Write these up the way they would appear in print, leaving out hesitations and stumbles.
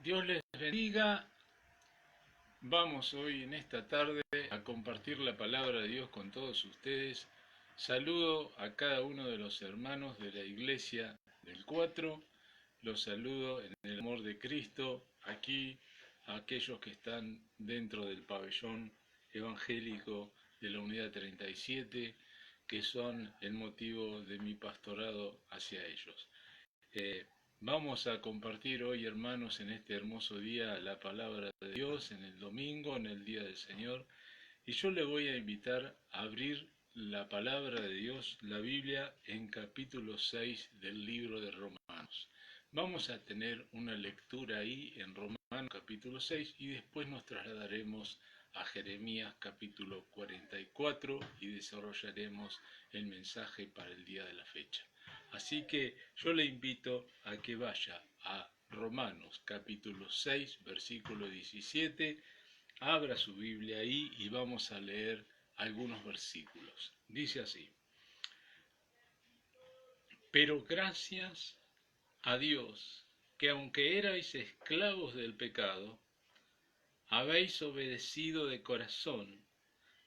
Dios les bendiga. Vamos hoy en esta tarde a compartir la palabra de Dios con todos ustedes. Saludo a cada uno de los hermanos de la iglesia del 4. Los saludo en el amor de Cristo. Aquí a aquellos que están dentro del pabellón evangélico de la unidad 37, que son el motivo de mi pastorado hacia ellos. Vamos a compartir hoy, hermanos, en este hermoso día la palabra de Dios, en el domingo, en el día del Señor, y yo le voy a invitar a abrir la palabra de Dios, la Biblia, en capítulo 6 del libro de Romanos. Vamos a tener una lectura ahí en Romanos capítulo 6 y después nos trasladaremos a Jeremías capítulo 44 y desarrollaremos el mensaje para el día de la fecha. Así que yo le invito a que vaya a Romanos capítulo 6, versículo 17, abra su Biblia ahí y vamos a leer algunos versículos. Dice así: Pero gracias a Dios, que aunque erais esclavos del pecado, habéis obedecido de corazón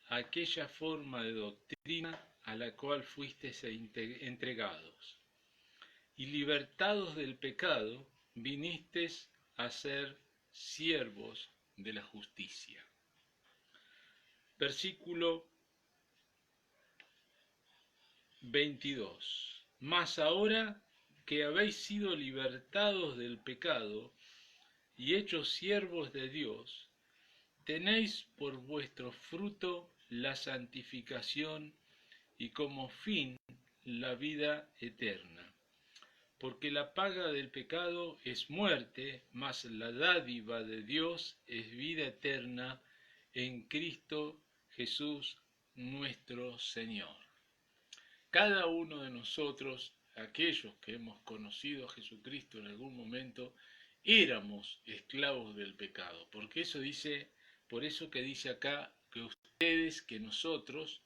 aquella forma de doctrina a la cual fuisteis entregados. Y libertados del pecado, vinisteis a ser siervos de la justicia. Versículo 22. Mas ahora que habéis sido libertados del pecado y hechos siervos de Dios, tenéis por vuestro fruto la santificación y como fin la vida eterna. Porque la paga del pecado es muerte, mas la dádiva de Dios es vida eterna en Cristo Jesús nuestro Señor. Cada uno de nosotros, aquellos que hemos conocido a Jesucristo en algún momento, éramos esclavos del pecado. Porque eso dice, por eso que dice acá que ustedes, que nosotros,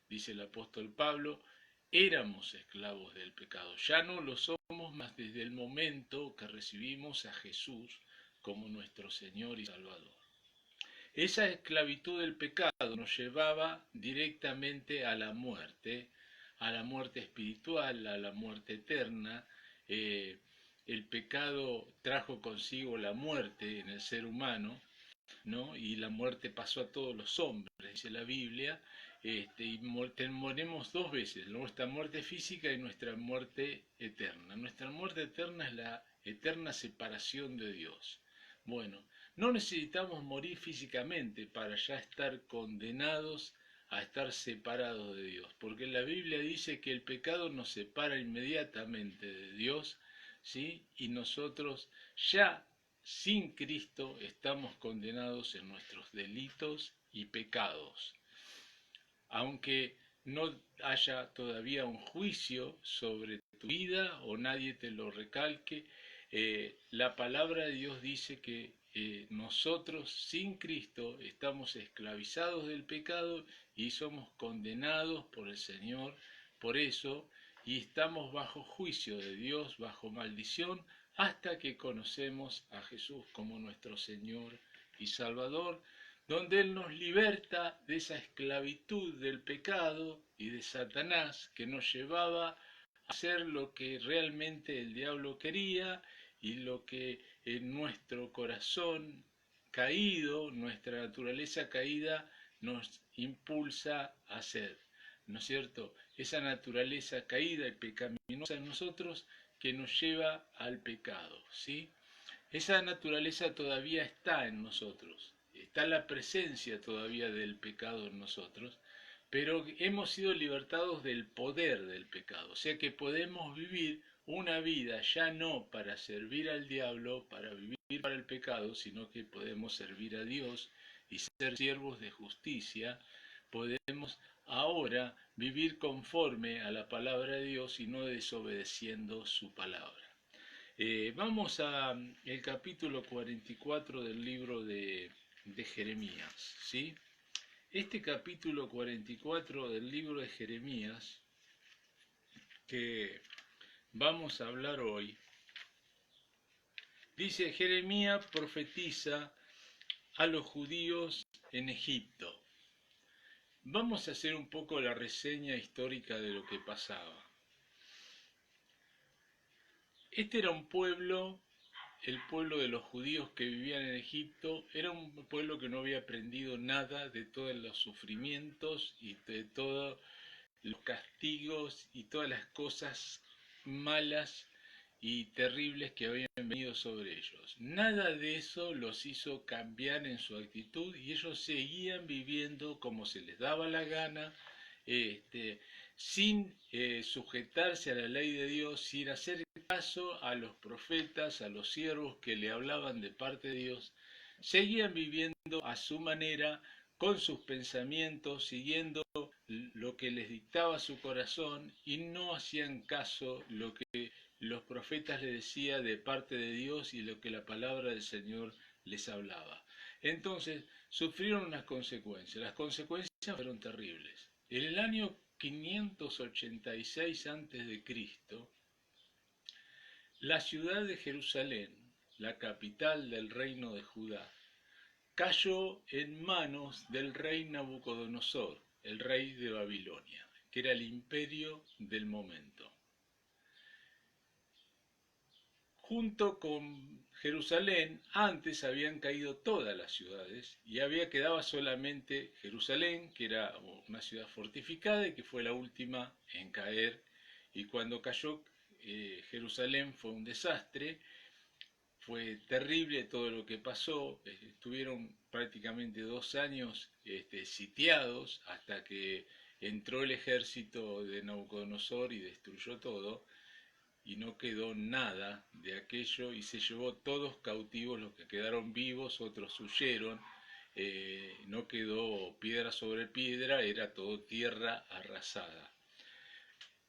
dice el apóstol Pablo, éramos esclavos del pecado. Ya no lo somos más desde el momento que recibimos a Jesús como nuestro Señor y Salvador. Esa esclavitud del pecado nos llevaba directamente a la muerte espiritual, a la muerte eterna. El pecado trajo consigo la muerte en el ser humano, ¿no? Y la muerte pasó a todos los hombres, dice la Biblia, y moriremos dos veces, nuestra muerte física y nuestra muerte eterna. Nuestra muerte eterna es la eterna separación de Dios. Bueno, no necesitamos morir físicamente para ya estar condenados a estar separados de Dios, porque la Biblia dice que el pecado nos separa inmediatamente de Dios, ¿sí? Y nosotros ya sin Cristo estamos condenados en nuestros delitos y pecados. Aunque no haya todavía un juicio sobre tu vida o nadie te lo recalque, la palabra de Dios dice que nosotros sin Cristo estamos esclavizados del pecado y somos condenados por el Señor por eso, y estamos bajo juicio de Dios, bajo maldición, hasta que conocemos a Jesús como nuestro Señor y Salvador, donde Él nos liberta de esa esclavitud del pecado y de Satanás que nos llevaba a hacer lo que realmente el diablo quería y lo que en nuestro corazón caído, nuestra naturaleza caída, nos impulsa a hacer, ¿no es cierto? Esa naturaleza caída y pecaminosa en nosotros que nos lleva al pecado, ¿sí? Esa naturaleza todavía está en nosotros, está la presencia todavía del pecado en nosotros, pero hemos sido libertados del poder del pecado, o sea que podemos vivir una vida ya no para servir al diablo, para vivir para el pecado, sino que podemos servir a Dios y ser siervos de justicia. Podemos ahora vivir conforme a la palabra de Dios y no desobedeciendo su palabra. Vamos a el capítulo 44 del libro de Jeremías, ¿sí? Este capítulo 44 del libro de Jeremías que vamos a hablar hoy Dice, Jeremías profetiza a los judíos en Egipto. Vamos a hacer un poco la reseña histórica de lo que pasaba. Este era un pueblo, el pueblo de los judíos que vivían en Egipto, era un pueblo que no había aprendido nada de todos los sufrimientos y de todos los castigos y todas las cosas malas y terribles que habían venido sobre ellos. Nada de eso los hizo cambiar en su actitud y ellos seguían viviendo como se les daba la gana, sin sujetarse a la ley de Dios, sin hacer caso a los profetas, a los siervos que le hablaban de parte de Dios. Seguían viviendo a su manera, con sus pensamientos, siguiendo lo que les dictaba su corazón y no hacían caso lo que los profetas les decía de parte de Dios y lo que la palabra del Señor les hablaba. Entonces sufrieron unas consecuencias. Las consecuencias fueron terribles. En el año 586 a.C., la ciudad de Jerusalén, la capital del reino de Judá, cayó en manos del rey Nabucodonosor, el rey de Babilonia, que era el imperio del momento. Junto con Jerusalén, antes habían caído todas las ciudades y quedaba solamente Jerusalén, que era una ciudad fortificada y que fue la última en caer. Y cuando cayó Jerusalén fue un desastre, fue terrible todo lo que pasó. Estuvieron prácticamente 2 años sitiados hasta que entró el ejército de Nabucodonosor y destruyó todo y no quedó nada de aquello y se llevó todos cautivos, los que quedaron vivos, otros huyeron, no quedó piedra sobre piedra, era todo tierra arrasada.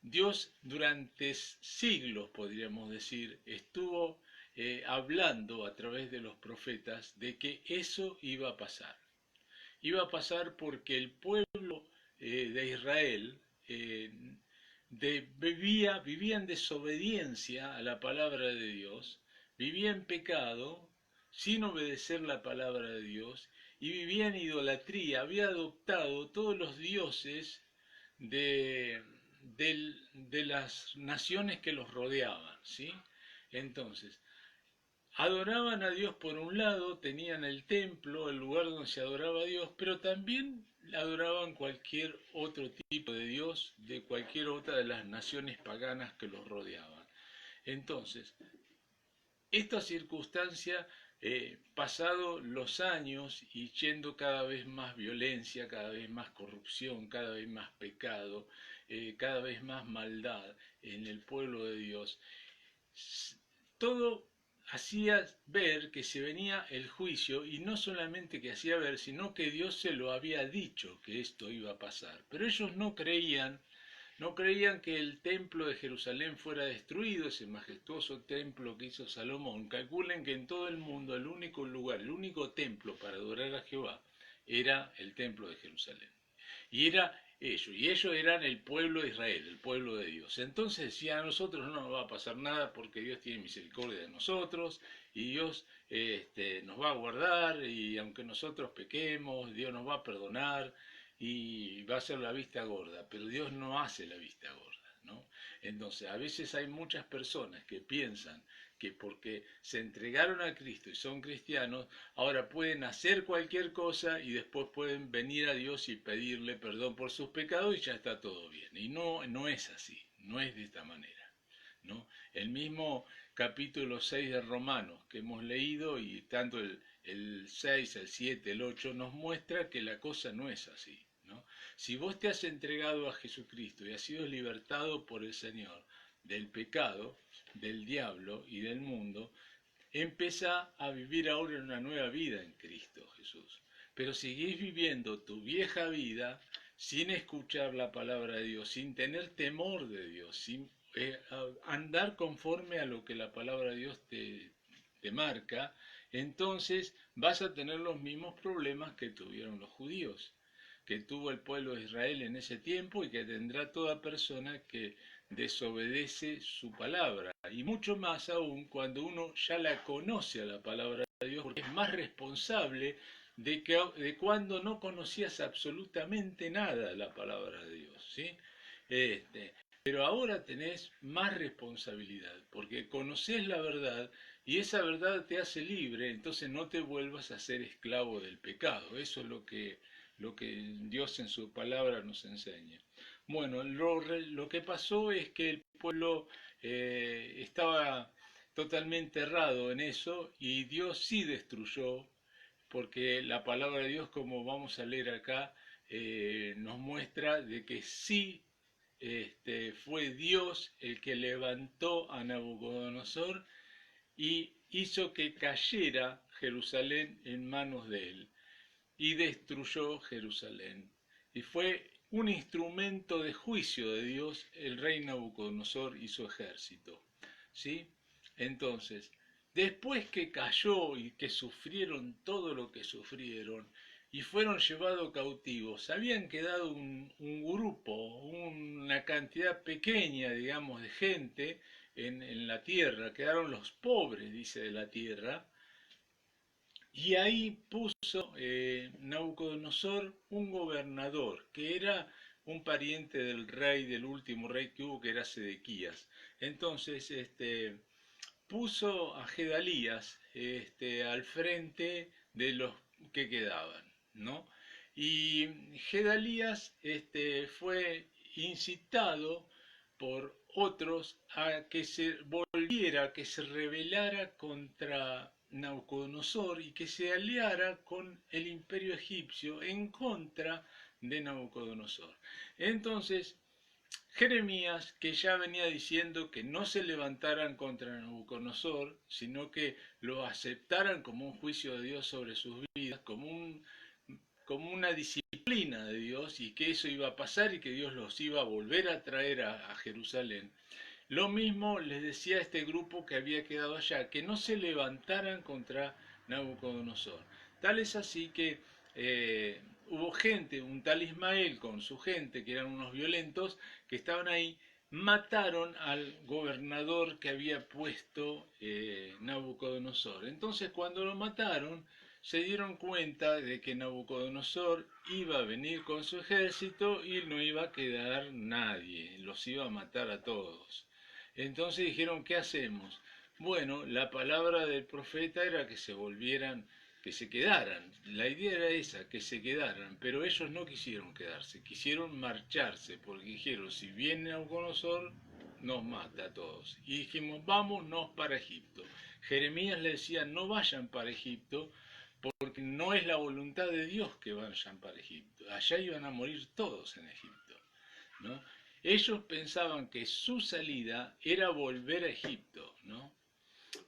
Dios durante siglos, podríamos decir, estuvo hablando a través de los profetas de que eso iba a pasar. Iba a pasar porque el pueblo de Israel vivía en desobediencia a la palabra de Dios, vivía en pecado, sin obedecer la palabra de Dios, y vivía en idolatría, había adoptado todos los dioses de las naciones que los rodeaban, ¿sí? Entonces, adoraban a Dios por un lado, tenían el templo, el lugar donde se adoraba a Dios, pero también adoraban cualquier otro tipo de Dios de cualquier otra de las naciones paganas que los rodeaban. Entonces, esta circunstancia, pasado los años y yendo cada vez más violencia, cada vez más corrupción, cada vez más pecado, cada vez más maldad en el pueblo de Dios, todo hacía ver que se venía el juicio, y no solamente que hacía ver, sino que Dios se lo había dicho que esto iba a pasar. Pero ellos no creían que el templo de Jerusalén fuera destruido, ese majestuoso templo que hizo Salomón. Calculen que en todo el mundo el único lugar, el único templo para adorar a Jehová era el templo de Jerusalén. Y ellos eran el pueblo de Israel, el pueblo de Dios. Entonces decían, a nosotros no nos va a pasar nada porque Dios tiene misericordia de nosotros y Dios nos va a guardar, y aunque nosotros pequemos, Dios nos va a perdonar y va a hacer la vista gorda, pero Dios no hace la vista gorda, ¿no? Entonces, a veces hay muchas personas que piensan que porque se entregaron a Cristo y son cristianos, ahora pueden hacer cualquier cosa y después pueden venir a Dios y pedirle perdón por sus pecados y ya está todo bien. Y no es así, no es de esta manera, ¿no? El mismo capítulo 6 de Romanos que hemos leído, y tanto el 6, el 7, el 8, nos muestra que la cosa no es así, ¿no? Si vos te has entregado a Jesucristo y has sido libertado por el Señor del pecado, del diablo y del mundo, empieza a vivir ahora una nueva vida en Cristo Jesús. Pero seguís viviendo tu vieja vida sin escuchar la palabra de Dios, sin tener temor de Dios, sin andar conforme a lo que la palabra de Dios te marca, entonces vas a tener los mismos problemas que tuvieron los judíos, que tuvo el pueblo de Israel en ese tiempo y que tendrá toda persona que desobedece su palabra. Y mucho más aún cuando uno ya la conoce a la palabra de Dios, porque es más responsable de cuando no conocías absolutamente nada de la palabra de Dios, ¿sí? Pero ahora tenés más responsabilidad, porque conocés la verdad y esa verdad te hace libre, entonces no te vuelvas a ser esclavo del pecado. Eso es lo que Dios en su palabra nos enseña. Bueno, lo que pasó es que el pueblo estaba totalmente errado en eso y Dios sí destruyó, porque la palabra de Dios, como vamos a leer acá, nos muestra de que sí fue Dios el que levantó a Nabucodonosor y hizo que cayera Jerusalén en manos de él y destruyó Jerusalén. Y fue un instrumento de juicio de Dios el rey Nabucodonosor y su ejército. ¿Sí? Entonces, después que cayó y que sufrieron todo lo que sufrieron y fueron llevados cautivos, habían quedado un grupo, una cantidad pequeña, digamos, de gente en la tierra, quedaron los pobres, dice, de la tierra, y ahí puso Nabucodonosor un gobernador, que era un pariente del rey, del último rey que hubo, que era Sedequías. Entonces, puso a Gedalías al frente de los que quedaban, ¿no? Y Gedalías fue incitado por otros a que se volviera, que se rebelara contra Nabucodonosor y que se aliara con el imperio egipcio en contra de Nabucodonosor. Entonces, Jeremías, que ya venía diciendo que no se levantaran contra Nabucodonosor, sino que lo aceptaran como un juicio de Dios sobre sus vidas, como una disciplina de Dios, y que eso iba a pasar y que Dios los iba a volver a traer a Jerusalén. Lo mismo les decía a este grupo que había quedado allá, que no se levantaran contra Nabucodonosor. Tal es así que hubo gente, un tal Ismael con su gente, que eran unos violentos, que estaban ahí, mataron al gobernador que había puesto Nabucodonosor. Entonces cuando lo mataron, se dieron cuenta de que Nabucodonosor iba a venir con su ejército y no iba a quedar nadie, los iba a matar a todos. Entonces dijeron, ¿qué hacemos? Bueno, la palabra del profeta era que se volvieran, que se quedaran. La idea era esa, que se quedaran, pero ellos no quisieron quedarse, quisieron marcharse, porque dijeron, si viene Nabucodonosor, nos mata a todos. Y dijimos, vámonos para Egipto. Jeremías le decía, no vayan para Egipto, porque no es la voluntad de Dios que vayan para Egipto. Allá iban a morir todos en Egipto, ¿no? Ellos pensaban que su salida era volver a Egipto, ¿no?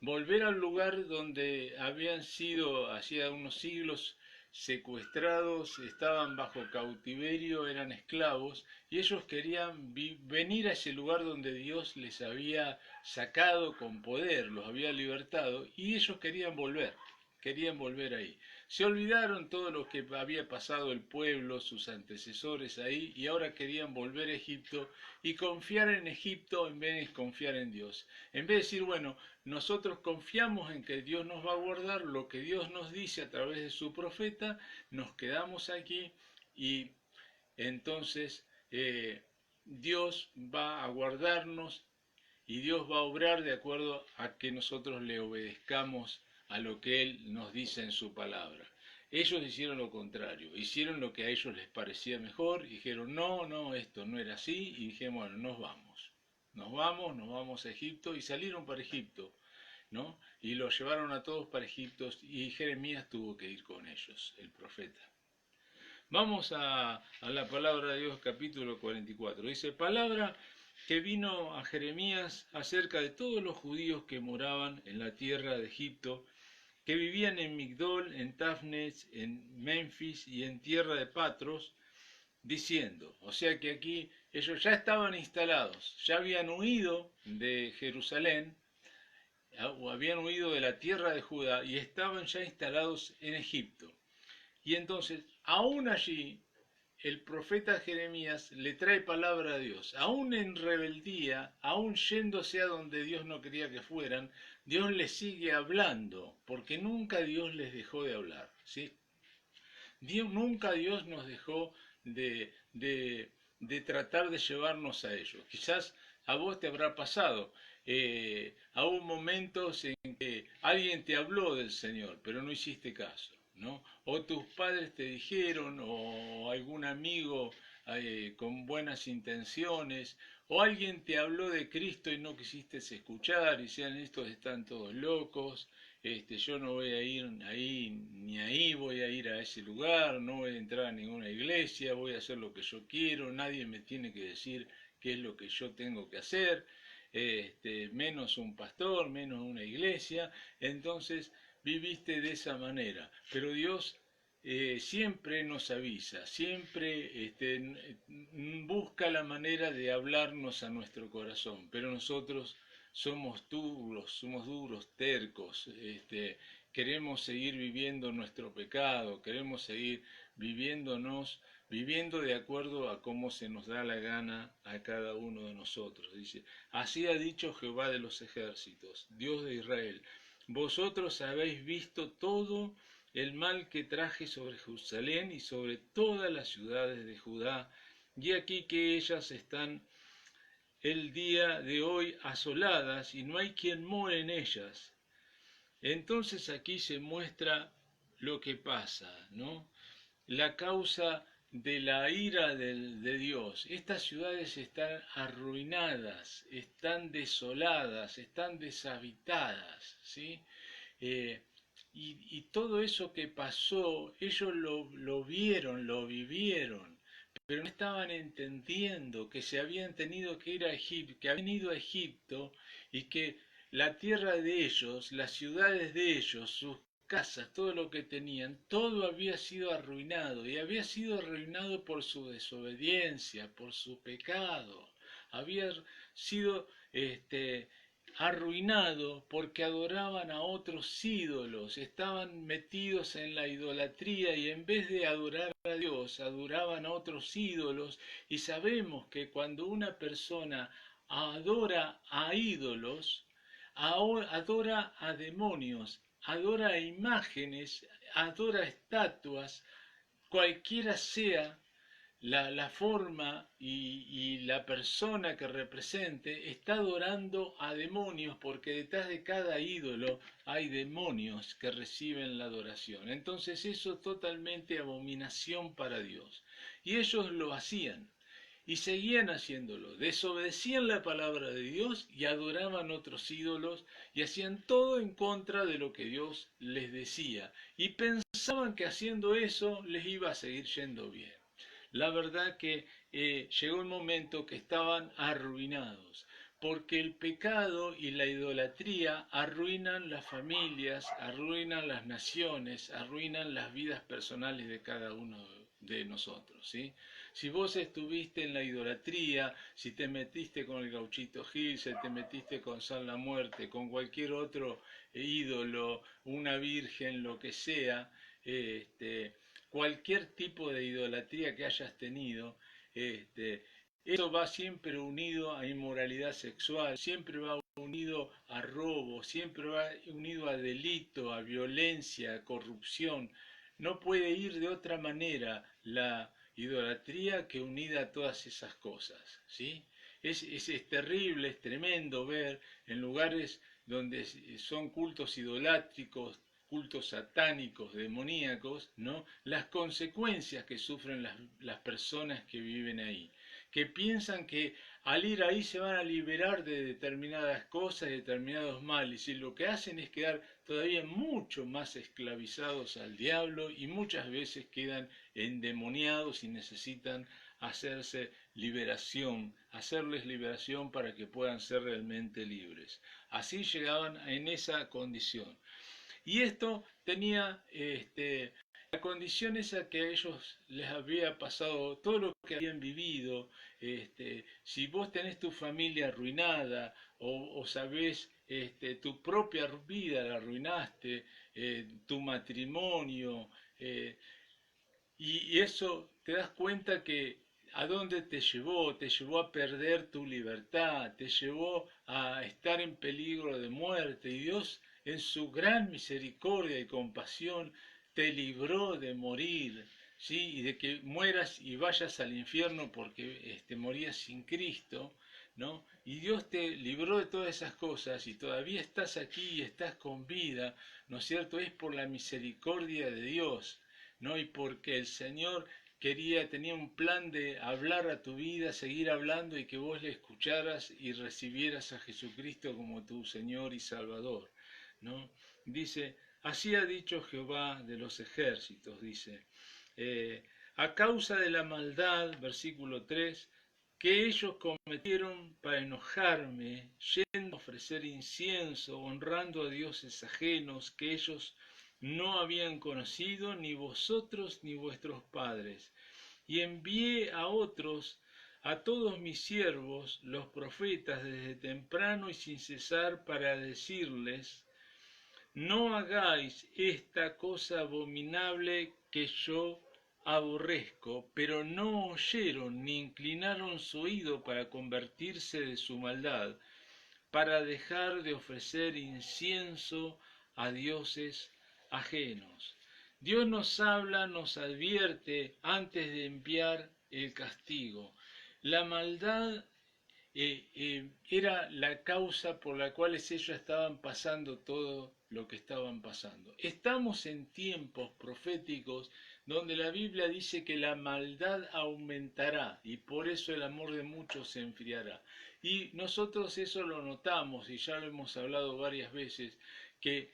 Volver al lugar donde habían sido hacía unos siglos secuestrados, estaban bajo cautiverio, eran esclavos, y ellos querían venir a ese lugar donde Dios les había sacado con poder, los había libertado, y ellos querían volver ahí. Se olvidaron todo lo que había pasado el pueblo, sus antecesores ahí, y ahora querían volver a Egipto y confiar en Egipto en vez de confiar en Dios. En vez de decir, bueno, nosotros confiamos en que Dios nos va a guardar lo que Dios nos dice a través de su profeta, nos quedamos aquí y entonces Dios va a guardarnos y Dios va a obrar de acuerdo a que nosotros le obedezcamos a lo que Él nos dice en su palabra. Ellos hicieron lo contrario, hicieron lo que a ellos les parecía mejor, y dijeron, no, no, esto no era así, y dijeron, bueno, nos vamos a Egipto, y salieron para Egipto, ¿no? Y los llevaron a todos para Egipto, y Jeremías tuvo que ir con ellos, el profeta. Vamos a la palabra de Dios, capítulo 44. Dice, palabra que vino a Jeremías acerca de todos los judíos que moraban en la tierra de Egipto, que vivían en Migdol, en Tafnes, en Memphis y en tierra de Patros, diciendo, o sea que aquí ellos ya estaban instalados, ya habían huido de Jerusalén, o habían huido de la tierra de Judá y estaban ya instalados en Egipto. Y entonces, aún allí, el profeta Jeremías le trae palabra a Dios. Aún en rebeldía, aún yéndose a donde Dios no quería que fueran, Dios les sigue hablando, porque nunca Dios les dejó de hablar, ¿sí? Nunca Dios nos dejó de tratar de llevarnos a ellos. Quizás a vos te habrá pasado. Hubo momentos en que alguien te habló del Señor, pero no hiciste caso, ¿no? O tus padres te dijeron, o algún amigo con buenas intenciones, o alguien te habló de Cristo y no quisiste escuchar, y decían, estos están todos locos, yo no voy a ir ahí, ni ahí voy a ir a ese lugar, no voy a entrar a ninguna iglesia, voy a hacer lo que yo quiero, nadie me tiene que decir qué es lo que yo tengo que hacer, menos un pastor, menos una iglesia. Entonces viviste de esa manera, pero Dios siempre nos avisa, siempre busca la manera de hablarnos a nuestro corazón, pero nosotros somos duros, tercos, queremos seguir viviendo nuestro pecado, queremos seguir viviendo de acuerdo a cómo se nos da la gana a cada uno de nosotros. Dice, así ha dicho Jehová de los ejércitos, Dios de Israel, vosotros habéis visto todo el mal que traje sobre Jerusalén y sobre todas las ciudades de Judá, y aquí que ellas están el día de hoy asoladas y no hay quien more en ellas. Entonces aquí se muestra lo que pasa, ¿no? La causa de la ira de Dios. Estas ciudades están arruinadas, están desoladas, están deshabitadas, ¿sí? Y todo eso que pasó, ellos lo vieron, lo vivieron, pero no estaban entendiendo que se habían tenido que ir a Egipto, que habían ido a Egipto y que la tierra de ellos, las ciudades de ellos, sus casas, todo lo que tenían, todo había sido arruinado y había sido arruinado por su desobediencia, por su pecado. Había sido arruinado porque adoraban a otros ídolos, estaban metidos en la idolatría y en vez de adorar a Dios, adoraban a otros ídolos y sabemos que cuando una persona adora a ídolos, adora a demonios, adora a imágenes, adora a estatuas, cualquiera sea la forma y la persona que represente, está adorando a demonios, porque detrás de cada ídolo hay demonios que reciben la adoración. Entonces eso es totalmente abominación para Dios. Y ellos lo hacían. Y seguían haciéndolo, desobedecían la palabra de Dios y adoraban otros ídolos y hacían todo en contra de lo que Dios les decía. Y pensaban que haciendo eso les iba a seguir yendo bien. La verdad que llegó un momento que estaban arruinados, porque el pecado y la idolatría arruinan las familias, arruinan las naciones, arruinan las vidas personales de cada uno de nosotros, ¿sí? Si vos estuviste en la idolatría, si te metiste con el Gauchito Gil, si te metiste con San la Muerte, con cualquier otro ídolo, una virgen, lo que sea, cualquier tipo de idolatría que hayas tenido, eso va siempre unido a inmoralidad sexual, siempre va unido a robo, siempre va unido a delito, a violencia, a corrupción. No puede ir de otra manera la idolatría que unida a todas esas cosas, ¿sí? Es terrible, es tremendo ver en lugares donde son cultos idolátricos, cultos satánicos, demoníacos, ¿no? Las consecuencias que sufren las personas que viven ahí, que piensan que al ir ahí se van a liberar de determinadas cosas, de determinados males, y lo que hacen es quedar todavía mucho más esclavizados al diablo y muchas veces quedan endemoniados y necesitan hacerles liberación para que puedan ser realmente libres. Así llegaban en esa condición. Y esto tenía la condición esa que a ellos les había pasado, todo lo que habían vivido. Si vos tenés tu familia arruinada o sabés tu propia vida la arruinaste, tu matrimonio, Y eso te das cuenta que a dónde te llevó a perder tu libertad, te llevó a estar en peligro de muerte. Y Dios, en su gran misericordia y compasión, te libró de morir, ¿sí? Y de que mueras y vayas al infierno porque morías sin Cristo, ¿no? Y Dios te libró de todas esas cosas y todavía estás aquí y estás con vida, ¿no es cierto? Es por la misericordia de Dios, ¿no? Y porque el Señor tenía un plan de hablar a tu vida, seguir hablando y que vos le escucharas y recibieras a Jesucristo como tu Señor y Salvador, ¿no? Dice, así ha dicho Jehová de los ejércitos, dice, eh, a causa de la maldad, versículo 3, que ellos cometieron para enojarme, yendo a ofrecer incienso, honrando a dioses ajenos que ellos no habían conocido, ni vosotros ni vuestros padres. Y envié a otros, a todos mis siervos, los profetas, desde temprano y sin cesar, para decirles, no hagáis esta cosa abominable que yo aborrezco, pero no oyeron ni inclinaron su oído para convertirse de su maldad, para dejar de ofrecer incienso a dioses ajenos. Dios nos habla, nos advierte antes de enviar el castigo. La maldad era la causa por la cual ellos estaban pasando todo lo que estaban pasando. Estamos en tiempos proféticos donde la Biblia dice que la maldad aumentará y por eso el amor de muchos se enfriará. Y nosotros eso lo notamos y ya lo hemos hablado varias veces, que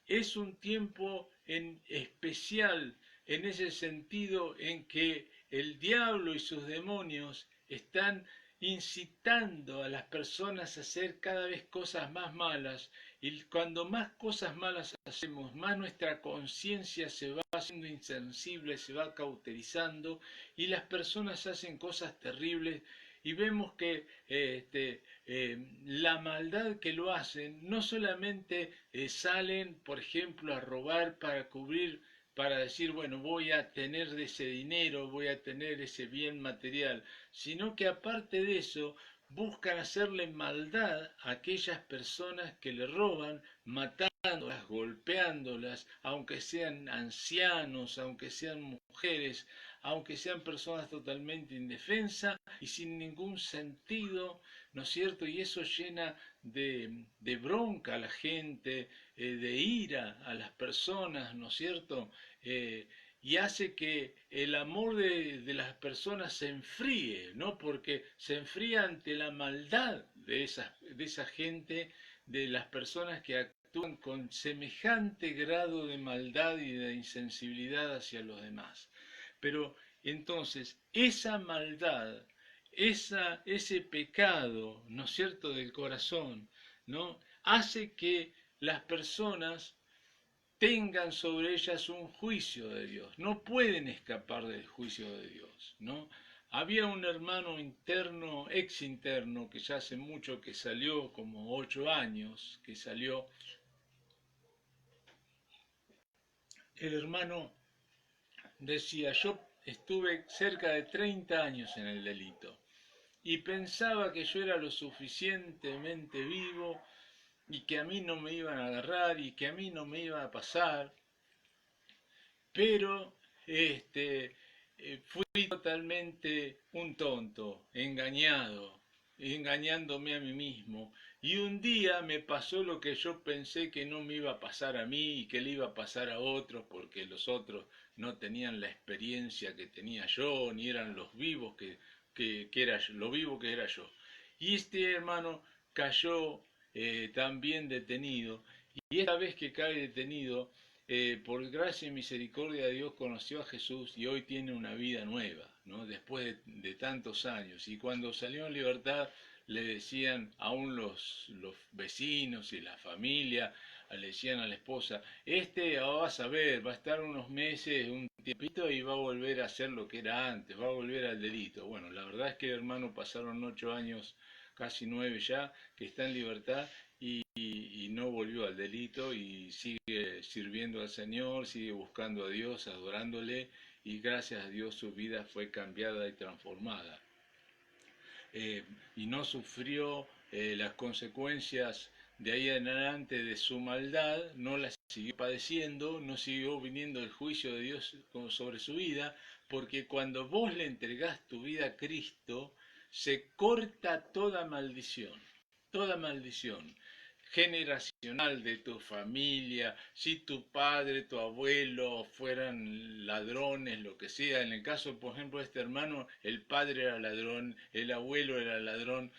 es un tiempo en especial en ese sentido en que el diablo y sus demonios están incitando a las personas a hacer cada vez cosas más malas, y cuando más cosas malas hacemos, más nuestra conciencia se va haciendo insensible, se va cauterizando y las personas hacen cosas terribles y vemos que la maldad que lo hacen no solamente salen, por ejemplo, a robar para cubrir, para decir, bueno, voy a tener de ese dinero, voy a tener ese bien material, sino que aparte de eso buscan hacerle maldad a aquellas personas que le roban, matándolas, golpeándolas, aunque sean ancianos, aunque sean mujeres, aunque sean personas totalmente indefensas y sin ningún sentido, ¿no es cierto? Y eso llena de bronca a la gente, de ira a las personas, ¿no es cierto? Y hace que el amor de las personas se enfríe, ¿no? Porque se enfría ante la maldad de esa gente, de las personas que actúan con semejante grado de maldad y de insensibilidad hacia los demás. Pero entonces, esa maldad, ese pecado, ¿no es cierto?, del corazón, ¿no? Hace que las personas tengan sobre ellas un juicio de Dios. No pueden escapar del juicio de Dios, ¿no? Había un hermano interno, ex interno, que ya hace mucho que salió, como 8 años, que salió. El hermano decía, yo estuve cerca de 30 años en el delito y pensaba que yo era lo suficientemente vivo y que a mí no me iban a agarrar y que a mí no me iba a pasar, pero fui totalmente un tonto, engañado, engañándome a mí mismo. Y un día me pasó lo que yo pensé que no me iba a pasar a mí y que le iba a pasar a otros, porque los otros no tenían la experiencia que tenía yo, ni eran los vivos que era yo, lo vivo que era yo. Y este hermano cayó también detenido, y esta vez que cae detenido, por gracia y misericordia de Dios conoció a Jesús y hoy tiene una vida nueva, ¿no? Después de tantos años. Y cuando salió en libertad le decían aún los vecinos y la familia, le decían a la esposa, vas a ver, va a estar unos meses, un tiempito y va a volver a hacer lo que era antes, va a volver al delito. Bueno, la verdad es que hermano pasaron 8 años, casi 9 ya, que está en libertad y no volvió al delito y sigue sirviendo al Señor, sigue buscando a Dios, adorándole y gracias a Dios su vida fue cambiada y transformada. Y no sufrió las consecuencias de ahí en adelante de su maldad, no las siguió padeciendo, no siguió viniendo el juicio de Dios sobre su vida, porque cuando vos le entregás tu vida a Cristo, se corta toda maldición generacional de tu familia, si tu padre, tu abuelo fueran ladrones, lo que sea. En el caso, por ejemplo, de este hermano, el padre era ladrón, el abuelo era ladrón,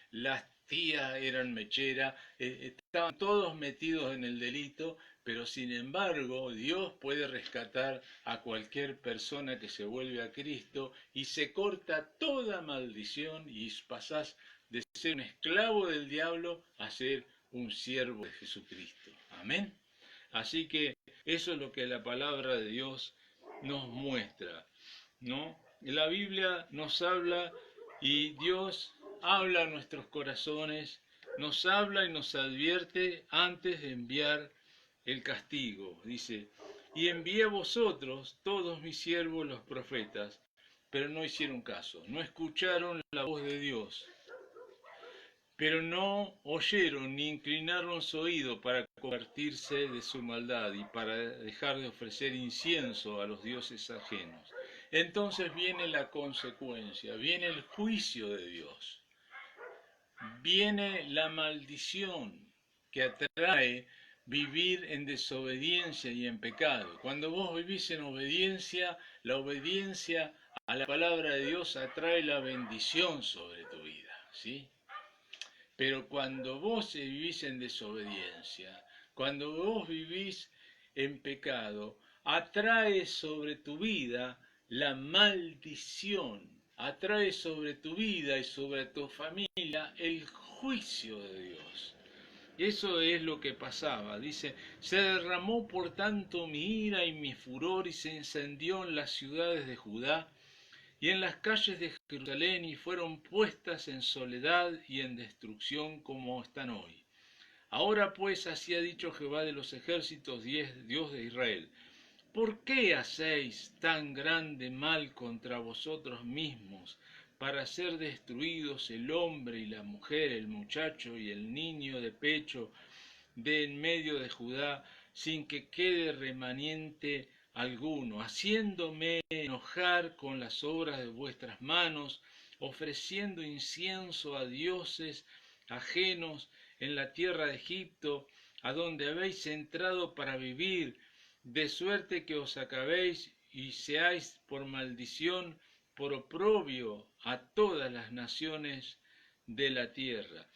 las tías eran mecheras, estaban todos metidos en el delito, pero sin embargo Dios puede rescatar a cualquier persona que se vuelve a Cristo y se corta toda maldición y pasás de ser un esclavo del diablo a ser un siervo de Jesucristo. Amén. Así que eso es lo que la palabra de Dios nos muestra, ¿no? La Biblia nos habla y Dios habla a nuestros corazones, nos habla y nos advierte antes de enviar el castigo. Dice, y envié a vosotros todos mis siervos los profetas, pero no hicieron caso, no escucharon la voz de Dios, pero no oyeron ni inclinaron su oído para convertirse de su maldad y para dejar de ofrecer incienso a los dioses ajenos. Entonces viene la consecuencia, viene el juicio de Dios, viene la maldición que atrae vivir en desobediencia y en pecado. Cuando vos vivís en obediencia, la obediencia a la palabra de Dios atrae la bendición sobre tu vida, ¿sí? Pero cuando vos vivís en desobediencia, cuando vos vivís en pecado, atrae sobre tu vida la maldición, atrae sobre tu vida y sobre tu familia el juicio de Dios. Eso es lo que pasaba. Dice, se derramó por tanto mi ira y mi furor y se encendió en las ciudades de Judá y en las calles de Jerusalén y fueron puestas en soledad y en destrucción como están hoy. Ahora pues así ha dicho Jehová de los ejércitos, Dios de Israel, ¿por qué hacéis tan grande mal contra vosotros mismos para ser destruidos el hombre y la mujer, el muchacho y el niño de pecho de en medio de Judá, sin que quede remanente alguno, haciéndome enojar con las obras de vuestras manos, ofreciendo incienso a dioses ajenos en la tierra de Egipto, a donde habéis entrado para vivir, de suerte que os acabéis y seáis por maldición, por oprobio a todas las naciones de la tierra.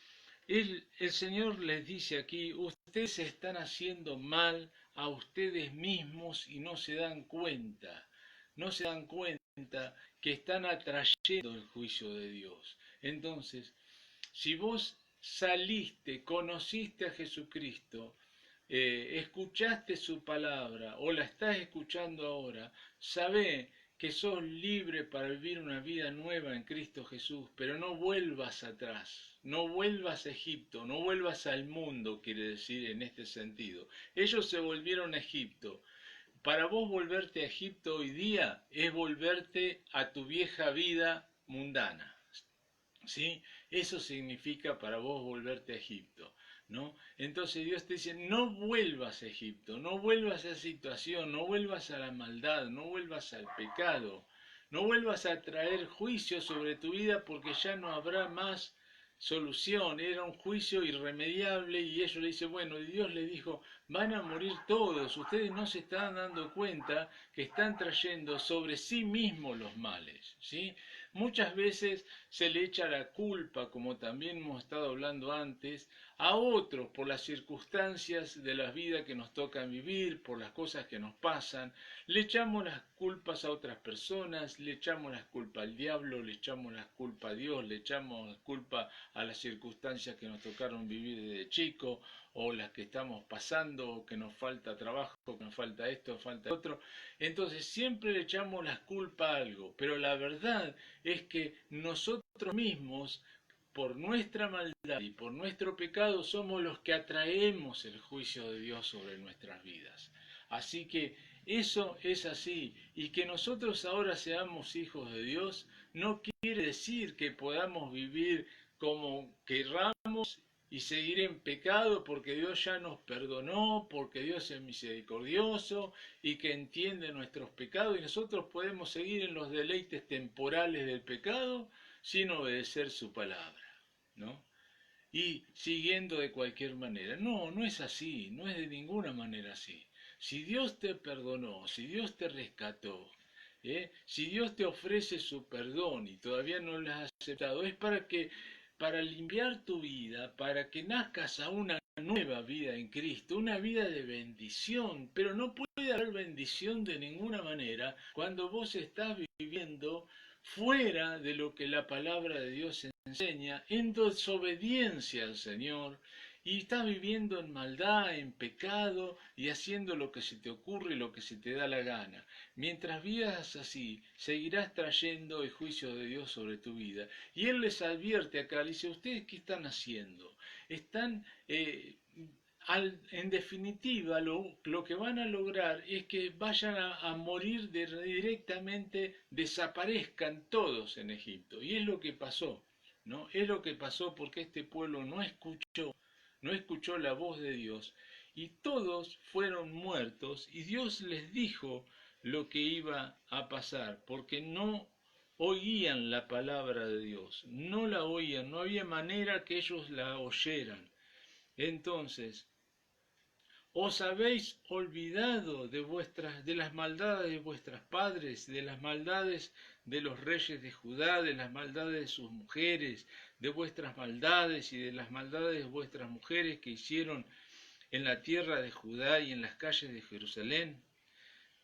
El Señor les dice aquí, ustedes están haciendo mal a ustedes mismos y no se dan cuenta, no se dan cuenta que están atrayendo el juicio de Dios. Entonces, si vos saliste, conociste a Jesucristo, escuchaste su palabra o la estás escuchando ahora, sabé que sos libre para vivir una vida nueva en Cristo Jesús, pero no vuelvas atrás, no vuelvas a Egipto, no vuelvas al mundo, quiere decir en este sentido. Ellos se volvieron a Egipto. Para vos volverte a Egipto hoy día es volverte a tu vieja vida mundana, ¿sí? Eso significa para vos volverte a Egipto, ¿no? Entonces Dios te dice, no vuelvas a Egipto, no vuelvas a esa situación, no vuelvas a la maldad, no vuelvas al pecado, no vuelvas a traer juicio sobre tu vida porque ya no habrá más solución. Era un juicio irremediable y ellos le dicen, bueno, y Dios le dijo, van a morir todos, ustedes no se están dando cuenta que están trayendo sobre sí mismos los males, ¿sí? Muchas veces se le echa la culpa, como también hemos estado hablando antes, a otros por las circunstancias de la vida que nos tocan vivir, por las cosas que nos pasan. Le echamos las culpas a otras personas, le echamos las culpas al diablo, le echamos las culpas a Dios, le echamos la culpa a las circunstancias que nos tocaron vivir desde chico, o las que estamos pasando, o que nos falta trabajo, que nos falta esto, falta otro. Entonces siempre le echamos la culpa a algo, pero la verdad es que nosotros mismos, por nuestra maldad y por nuestro pecado, somos los que atraemos el juicio de Dios sobre nuestras vidas. Así que eso es así. Y que nosotros ahora seamos hijos de Dios no quiere decir que podamos vivir como querramos y seguir en pecado porque Dios ya nos perdonó, porque Dios es misericordioso y que entiende nuestros pecados y nosotros podemos seguir en los deleites temporales del pecado sin obedecer su palabra, ¿no? Y siguiendo de cualquier manera. No, no es así, no es de ninguna manera así. Si Dios te perdonó, si Dios te rescató, si Dios te ofrece su perdón y todavía no lo has aceptado, es para limpiar tu vida, para que nazcas a una nueva vida en Cristo, una vida de bendición, pero no puede haber bendición de ninguna manera cuando vos estás viviendo fuera de lo que la palabra de Dios enseña, en desobediencia al Señor, y estás viviendo en maldad, en pecado, y haciendo lo que se te ocurre y lo que se te da la gana. Mientras vivas así, seguirás trayendo el juicio de Dios sobre tu vida. Y Él les advierte acá, le dice, ¿ustedes qué están haciendo? Están... en definitiva, lo que van a lograr es que vayan a morir directamente, desaparezcan todos en Egipto. Y es lo que pasó, ¿no? Es lo que pasó porque este pueblo no escuchó la voz de Dios y todos fueron muertos y Dios les dijo lo que iba a pasar porque no oían la palabra de Dios, no la oían, no había manera que ellos la oyeran. Entonces, ¿os habéis olvidado de las maldades de vuestros padres, de las maldades de los reyes de Judá, de las maldades de sus mujeres, de vuestras maldades y de las maldades de vuestras mujeres que hicieron en la tierra de Judá y en las calles de Jerusalén?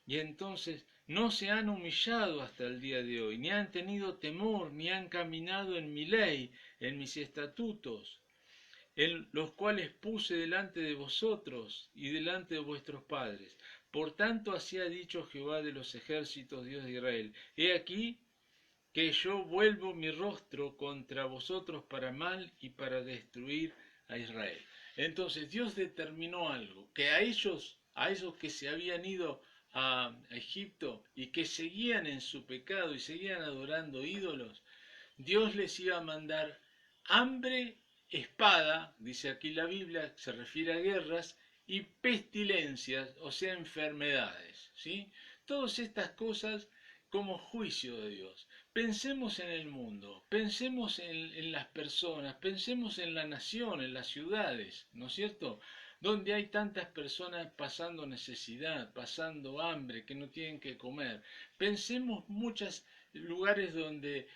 Y entonces no se han humillado hasta el día de hoy, ni han tenido temor, ni han caminado en mi ley, en mis estatutos, en los cuales puse delante de vosotros y delante de vuestros padres. Por tanto, así ha dicho Jehová de los ejércitos, Dios de Israel: he aquí que yo vuelvo mi rostro contra vosotros para mal y para destruir a Israel. Entonces Dios determinó algo, que a esos que se habían ido a Egipto y que seguían en su pecado y seguían adorando ídolos, Dios les iba a mandar hambre, espada, dice aquí la Biblia, se refiere a guerras, y pestilencias, o sea, enfermedades, ¿sí? Todas estas cosas como juicio de Dios. Pensemos en el mundo, pensemos en las personas, pensemos en la nación, en las ciudades, ¿no es cierto? Donde hay tantas personas pasando necesidad, pasando hambre, que no tienen que comer. Pensemos muchos lugares donde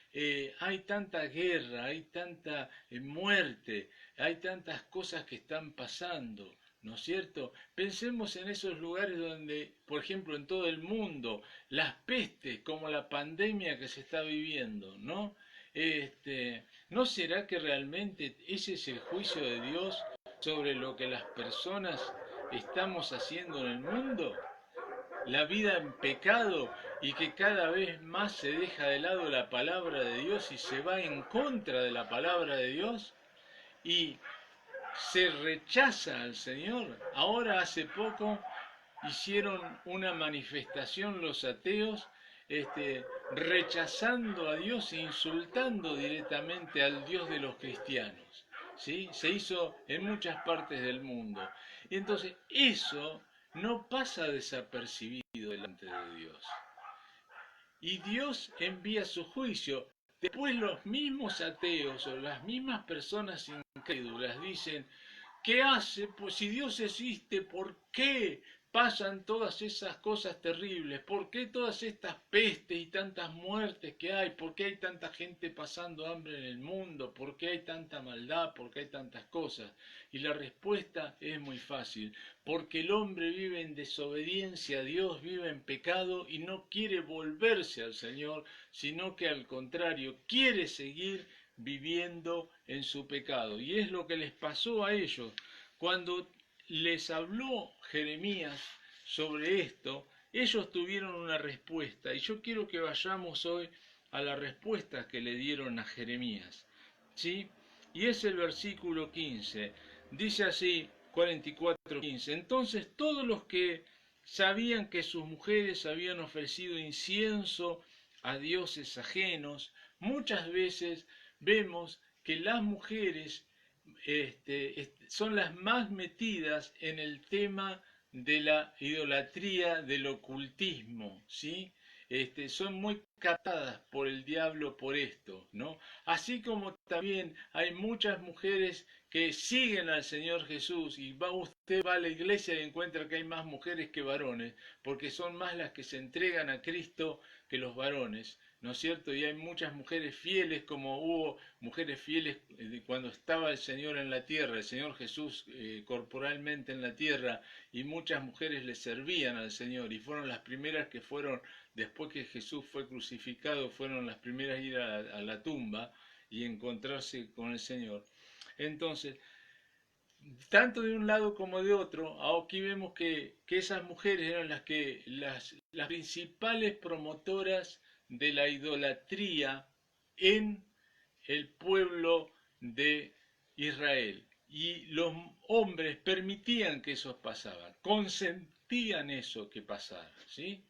hay tanta guerra, hay tanta muerte, hay tantas cosas que están pasando, ¿no es cierto? Pensemos en esos lugares donde, por ejemplo, en todo el mundo, las pestes, como la pandemia que se está viviendo, ¿no? ¿No será que realmente ese es el juicio de Dios sobre lo que las personas estamos haciendo en el mundo? La vida en pecado y que cada vez más se deja de lado la palabra de Dios y se va en contra de la palabra de Dios y se rechaza al Señor. Ahora hace poco hicieron una manifestación los ateos, rechazando a Dios e insultando directamente al Dios de los cristianos, ¿sí? Se hizo en muchas partes del mundo. Y entonces eso no pasa desapercibido delante de Dios. Y Dios envía su juicio. Después los mismos ateos o las mismas personas incrédulas dicen: ¿qué hace? Pues si Dios existe, ¿por qué pasan todas esas cosas terribles? ¿Por qué todas estas pestes y tantas muertes que hay? ¿Por qué hay tanta gente pasando hambre en el mundo? ¿Por qué hay tanta maldad? ¿Por qué hay tantas cosas? Y la respuesta es muy fácil: porque el hombre vive en desobediencia a Dios, vive en pecado y no quiere volverse al Señor, sino que al contrario quiere seguir viviendo en su pecado. Y es lo que les pasó a ellos. Cuando les habló Jeremías sobre esto, ellos tuvieron una respuesta. Y yo quiero que vayamos hoy a la respuesta que le dieron a Jeremías, ¿sí? Y es el versículo 15. Dice así, 44:15. Entonces todos los que sabían que sus mujeres habían ofrecido incienso a dioses ajenos. Muchas veces vemos que las mujeres son las más metidas en el tema de la idolatría, del ocultismo, ¿sí? Son muy captadas por el diablo por esto, ¿no? Así como también hay muchas mujeres que siguen al Señor Jesús y usted va a la iglesia y encuentra que hay más mujeres que varones, porque son más las que se entregan a Cristo que los varones, ¿no es cierto? Y hay muchas mujeres fieles, como hubo mujeres fieles cuando estaba el Señor en la tierra, el Señor Jesús corporalmente en la tierra, y muchas mujeres le servían al Señor, y fueron las primeras que fueron, después que Jesús fue crucificado, fueron las primeras a ir a la tumba y encontrarse con el Señor. Entonces, tanto de un lado como de otro, aquí vemos que esas mujeres eran las principales promotoras de la idolatría en el pueblo de Israel. Y los hombres permitían que eso pasara, consentían eso que pasara, ¿sí?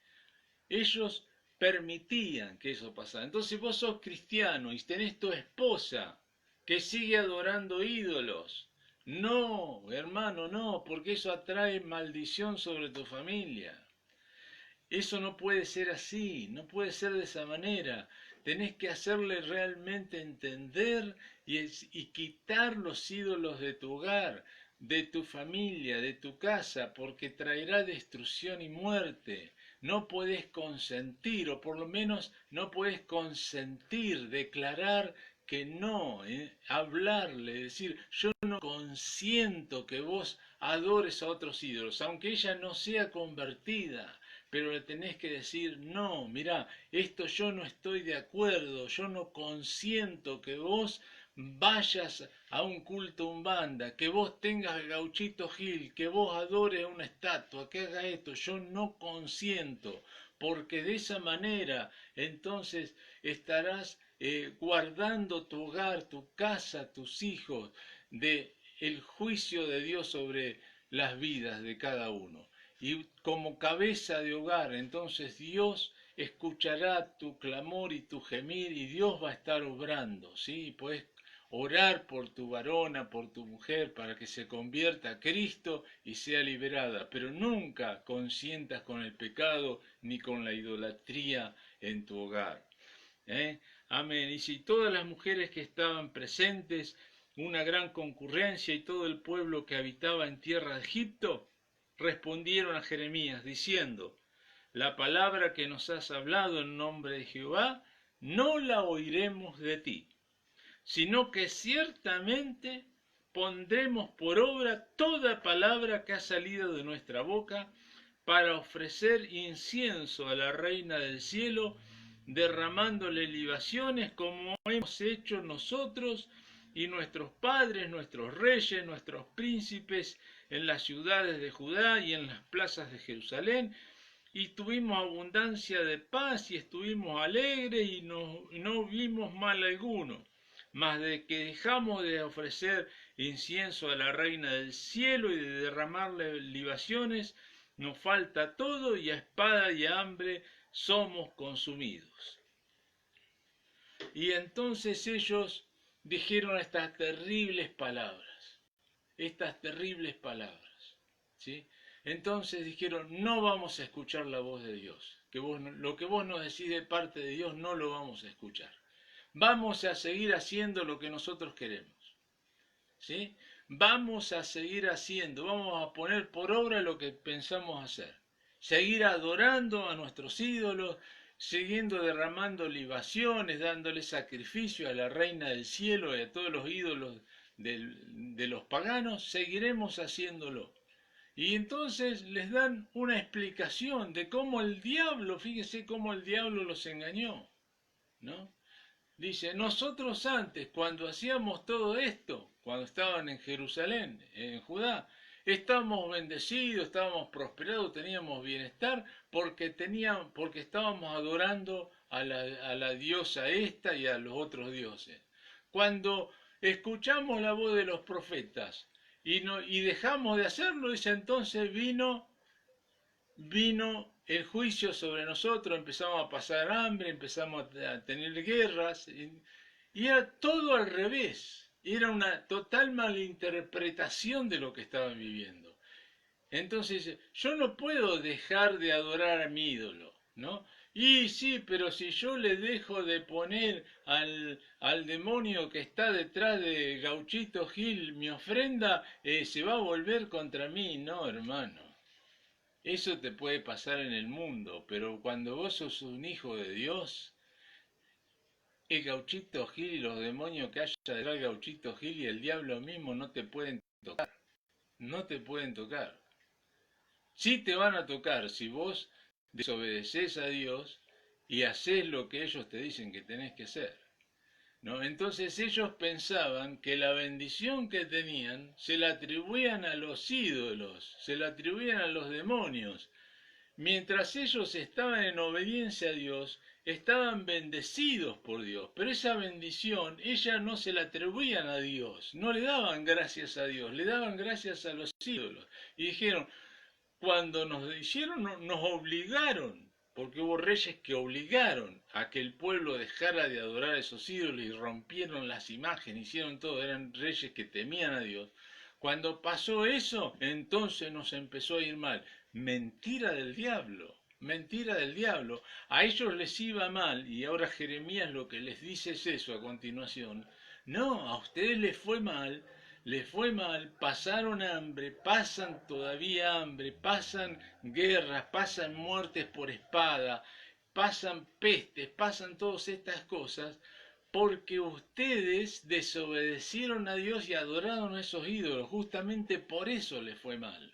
Ellos permitían que eso pasara. Entonces vos sos cristiano y tenés tu esposa que sigue adorando ídolos. No, hermano, no, porque eso atrae maldición sobre tu familia. Eso no puede ser así, no puede ser de esa manera. Tenés que hacerle realmente entender y quitar los ídolos de tu hogar, de tu familia, de tu casa, porque traerá destrucción y muerte. No puedes consentir, o por lo menos no puedes consentir, declarar que no, hablarle, decir, yo no consiento que vos adores a otros ídolos, aunque ella no sea convertida, pero le tenés que decir, no, mirá, esto yo no estoy de acuerdo, yo no consiento que vos vayas a un culto umbanda, que vos tengas el gauchito Gil, que vos adores una estatua, que haga esto, yo no consiento, porque de esa manera entonces estarás guardando tu hogar, tu casa, tus hijos, de el juicio de Dios sobre las vidas de cada uno. Y como cabeza de hogar, entonces Dios escuchará tu clamor y tu gemir y Dios va a estar obrando, ¿sí? Puedes orar por tu varona, por tu mujer, para que se convierta a Cristo y sea liberada, pero nunca consientas con el pecado ni con la idolatría en tu hogar. Amén. Y si todas las mujeres que estaban presentes, una gran concurrencia y todo el pueblo que habitaba en tierra de Egipto, respondieron a Jeremías diciendo, la palabra que nos has hablado en nombre de Jehová, no la oiremos de ti, sino que ciertamente pondremos por obra toda palabra que ha salido de nuestra boca para ofrecer incienso a la Reina del Cielo, derramándole libaciones como hemos hecho nosotros y nuestros padres, nuestros reyes, nuestros príncipes en las ciudades de Judá y en las plazas de Jerusalén, y tuvimos abundancia de paz y estuvimos alegres y no vimos mal alguno. Mas de que dejamos de ofrecer incienso a la Reina del Cielo y de derramarle libaciones, nos falta todo y a espada y a hambre somos consumidos. Y entonces ellos dijeron estas terribles palabras, ¿sí? Entonces dijeron, no vamos a escuchar la voz de Dios, lo que vos nos decís de parte de Dios no lo vamos a escuchar. Vamos a seguir haciendo lo que nosotros queremos, ¿sí? Vamos a seguir haciendo, vamos a poner por obra lo que pensamos hacer. Seguir adorando a nuestros ídolos, siguiendo derramando libaciones, dándole sacrificio a la Reina del Cielo y a todos los ídolos de los paganos, seguiremos haciéndolo. Y entonces les dan una explicación de cómo el diablo, fíjese cómo el diablo los engañó, ¿no? Dice, nosotros antes, cuando hacíamos todo esto, cuando estaban en Jerusalén, en Judá, estábamos bendecidos, estábamos prosperados, teníamos bienestar, porque estábamos adorando a la diosa esta y a los otros dioses. Cuando escuchamos la voz de los profetas y dejamos de hacerlo, dice, entonces vino vino el juicio sobre nosotros, empezamos a pasar hambre, empezamos a tener guerras, y era todo al revés. Era una total malinterpretación de lo que estaban viviendo. Entonces, yo no puedo dejar de adorar a mi ídolo, ¿no? Y sí, pero si yo le dejo de poner al demonio que está detrás de Gauchito Gil mi ofrenda, se va a volver contra mí. No, hermano. Eso te puede pasar en el mundo, pero cuando vos sos un hijo de Dios, el Gauchito Gil y los demonios que haya detrás del Gauchito Gil y el diablo mismo no te pueden tocar. No te pueden tocar. Sí te van a tocar si vos desobedeces a Dios y haces lo que ellos te dicen que tenés que hacer, ¿no? Entonces ellos pensaban que la bendición que tenían se la atribuían a los ídolos, se la atribuían a los demonios. Mientras ellos estaban en obediencia a Dios, estaban bendecidos por Dios, pero esa bendición ellas no se la atribuían a Dios, no le daban gracias a Dios, le daban gracias a los ídolos. Y dijeron, cuando nos hicieron, nos obligaron, porque hubo reyes que obligaron a que el pueblo dejara de adorar a esos ídolos y rompieron las imágenes, hicieron todo, eran reyes que temían a Dios. Cuando pasó eso, entonces nos empezó a ir mal. Mentira del diablo, mentira del diablo. A ellos les iba mal y ahora Jeremías lo que les dice es eso a continuación. No, a ustedes les fue mal, pasaron hambre, pasan todavía hambre, pasan guerras, pasan muertes por espada, pasan pestes, pasan todas estas cosas, porque ustedes desobedecieron a Dios y adoraron a esos ídolos. Justamente por eso les fue mal.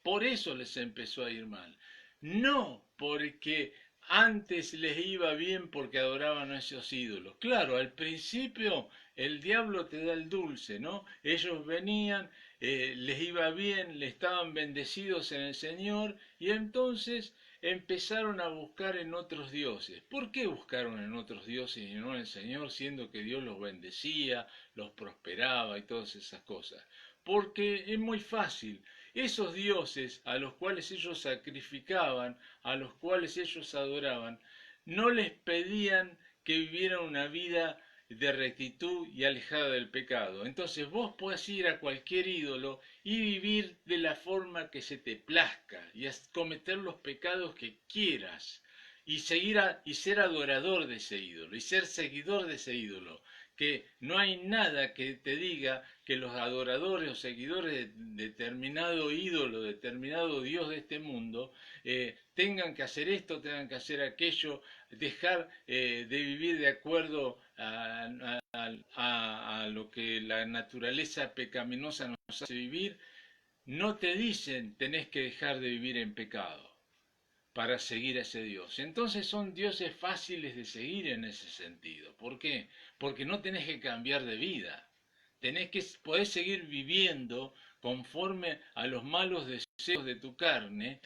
Por eso les empezó a ir mal. No porque antes les iba bien porque adoraban a esos ídolos. Claro, al principio el diablo te da el dulce, ¿no? Ellos venían, les iba bien, le estaban bendecidos en el Señor y entonces empezaron a buscar en otros dioses. ¿Por qué buscaron en otros dioses y no en el Señor, siendo que Dios los bendecía, los prosperaba y todas esas cosas? Porque es muy fácil. Esos dioses a los cuales ellos sacrificaban, a los cuales ellos adoraban, no les pedían que vivieran una vida de rectitud y alejada del pecado. Entonces vos podés ir a cualquier ídolo y vivir de la forma que se te plazca y cometer los pecados que quieras y y ser adorador de ese ídolo y ser seguidor de ese ídolo, que no hay nada que te diga que los adoradores o seguidores de determinado ídolo, determinado Dios de este mundo, tengan que hacer esto, tengan que hacer aquello, dejar de vivir de acuerdo a lo que la naturaleza pecaminosa nos hace vivir. No te dicen tenés que dejar de vivir en pecado para seguir a ese Dios. Entonces son dioses fáciles de seguir en ese sentido. ¿Por qué? Porque no tenés que cambiar de vida. Podés seguir viviendo conforme a los malos deseos de tu carne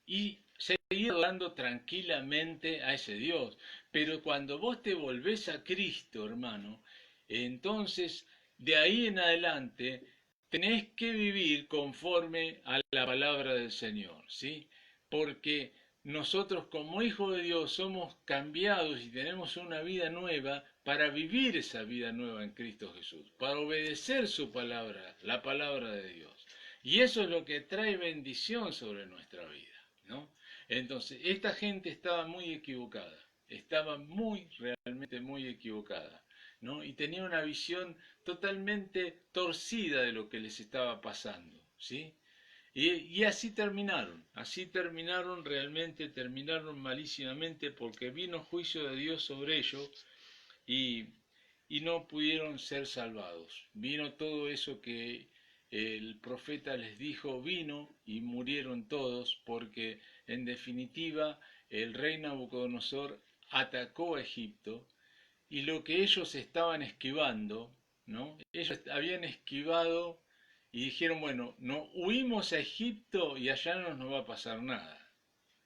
y seguir adorando tranquilamente a ese Dios. Pero cuando vos te volvés a Cristo, hermano, entonces de ahí en adelante tenés que vivir conforme a la palabra del Señor, ¿sí? Porque nosotros como hijos de Dios somos cambiados y tenemos una vida nueva para vivir esa vida nueva en Cristo Jesús, para obedecer su palabra, la palabra de Dios. Y eso es lo que trae bendición sobre nuestra vida, ¿no? Entonces, esta gente estaba muy equivocada, estaba realmente muy equivocada, ¿no? Y tenía una visión totalmente torcida de lo que les estaba pasando, ¿sí? Y así terminaron realmente, terminaron malísimamente porque vino juicio de Dios sobre ellos y, y no pudieron ser salvados. Vino todo eso que el profeta les dijo, vino y murieron todos porque en definitiva el rey Nabucodonosor atacó a Egipto y lo que ellos estaban esquivando, ¿no? Ellos habían esquivado y dijeron, bueno, no huimos a Egipto y allá no nos va a pasar nada.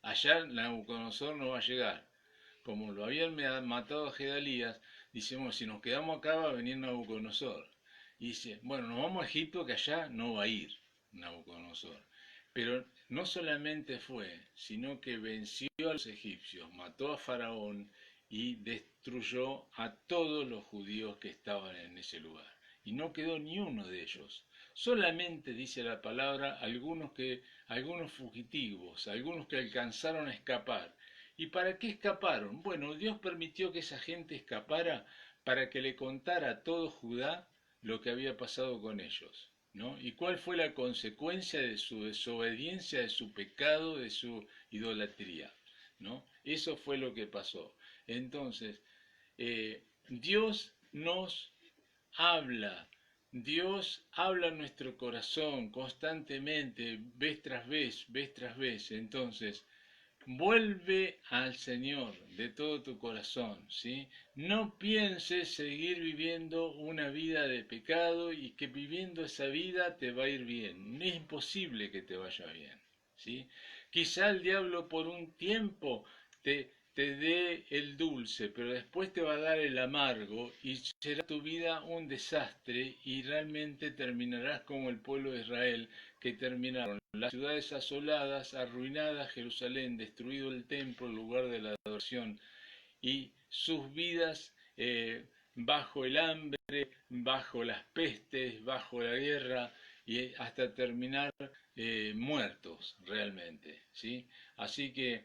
Allá Nabucodonosor no va a llegar. Como lo habían matado a Gedalías, decimos, si nos quedamos acá va a venir Nabucodonosor. Y dice, bueno, nos vamos a Egipto que allá no va a ir Nabucodonosor. Pero no solamente fue, sino que venció a los egipcios, mató a Faraón y destruyó a todos los judíos que estaban en ese lugar. Y no quedó ni uno de ellos. Solamente dice la palabra algunos fugitivos, algunos que alcanzaron a escapar. ¿Y para qué escaparon? Bueno, Dios permitió que esa gente escapara para que le contara a todo Judá lo que había pasado con ellos, ¿no? ¿Y cuál fue la consecuencia de su desobediencia, de su pecado, de su idolatría, ¿no? Eso fue lo que pasó. Entonces, Dios nos habla, Dios habla en nuestro corazón constantemente, vez tras vez, vez tras vez. Entonces, vuelve al Señor de todo tu corazón, ¿sí? No pienses seguir viviendo una vida de pecado y que viviendo esa vida te va a ir bien. Es imposible que te vaya bien, ¿sí? Quizá el diablo por un tiempo te dé el dulce, pero después te va a dar el amargo y será tu vida un desastre y realmente terminarás como el pueblo de Israel, que terminaron las ciudades asoladas, arruinadas, Jerusalén, destruido el templo, el lugar de la adoración, y sus vidas bajo el hambre, bajo las pestes, bajo la guerra, y hasta terminar muertos realmente, ¿sí? Así que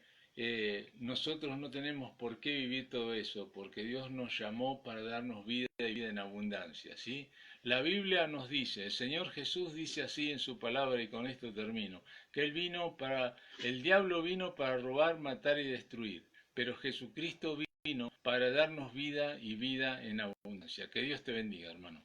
nosotros no tenemos por qué vivir todo eso, porque Dios nos llamó para darnos vida y vida en abundancia, ¿sí? La Biblia nos dice, el Señor Jesús dice así en su palabra, y con esto termino, que el diablo vino para robar, matar y destruir, pero Jesucristo vino para darnos vida y vida en abundancia. Que Dios te bendiga, hermano.